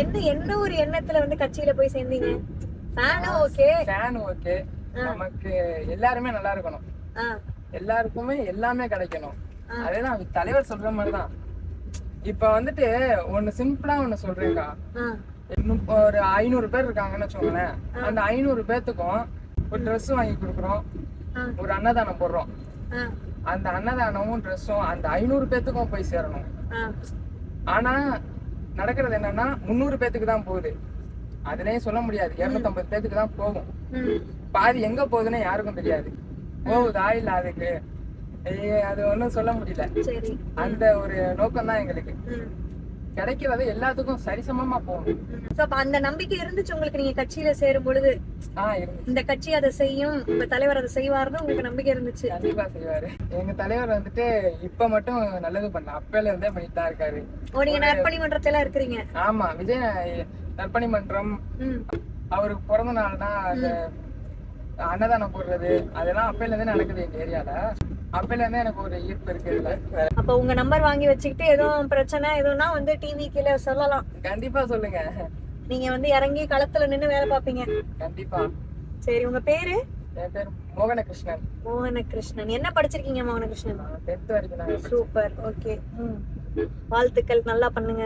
என்ன என்ன ஒரு எண்ணத்துல வந்து கட்சியில போய் சேர்ந்தீங்க? ஃபேன் ஓகே, நமக்கு எல்லாருமே நல்லா இருக்கணும், எல்லாருக்குமே எல்லாமே கிடைக்கணும். அதேதான் தலைவர் சொல்ற மாதிரிதான். இப்ப வந்துட்டு ஒண்ணு சிம்பிளா ஒண்ணு சொல்றேங்கா. இன்னும் ஒரு 500 பேர் இருக்காங்கன்னு வச்சுக்கோங்களேன். அந்த 500 பேத்துக்கும் ஒரு ட்ரெஸ் வாங்கி கொடுக்குறோம், ஒரு அன்னதானம் போடுறோம். அந்த அன்னதானமும் ட்ரெஸ்ஸும் அந்த 500 பேத்துக்கும் போய் சேரணும். ஆனா நடக்கிறது என்னன்னா 300 பேத்துக்கு தான் போகுது. அதுலயே சொல்ல முடியாது, 250 பேத்துக்கு தான் போகும். பாதி எங்க போகுதுன்னு யாருக்கும் தெரியாது. போகுதா இல்ல அதுக்கு அது ஒண்ணும் சொல்ல முடியல. அந்த ஒரு நோக்கம் தான் எங்களுக்கு. கிடைக்கிறது எல்லாத்துக்கும் சரிசமமா போகணும். அந்த நம்பிக்கை இருந்துச்சு உங்களுக்கு நீங்க கட்சியில சேரும் பொழுது? இந்த கட்சி அதை செய்யும், உங்க தலைவர் அதை செய்வாருன்னு உங்களுக்கு நம்பிக்கை இருந்துச்சு? கண்டிப்பா செய்வாரு. எங்க தலைவர் வந்துட்டு இப்ப மட்டும் நல்லது பண்ணல, அப்பையில இருந்தே பண்ணிட்டு தான் இருக்காரு. நீங்க நற்பணி மன்றத்துல இருக்கிறீங்க? ஆமா, விஜய் நற்பணி மன்றம், அவருக்கு பிறந்த நாள்னா அந்த அன்னதானம் போடுறது அதெல்லாம் அப்பையில இருந்தே நடக்குது எங்க ஏரியால. அப்பையில இருந்தே எனக்கு ஒரு ஈர்ப்பு இருக்கு இதுல. அப்ப உங்க நம்பர் வாங்கி வச்சுக்கிட்டு எதுவும் பிரச்சனை எதுனா வந்து டிவி கீழ சொல்லலாம். கண்டிப்பா சொல்லுங்க. நீங்க வந்து இறங்கி களத்துல நின்னு வேலை பாப்பீங்க. கண்டிப்பா. சரி, உங்க பேரு? என் பேர் மோகனகிருஷ்ணன். மோகனகிருஷ்ணன். என்ன படிச்சிருக்கீங்க மோகனகிருஷ்ணன்? 10th வரைக்கும். Super, okay. வாழ்த்துக்கள், நல்லா பண்ணுங்க.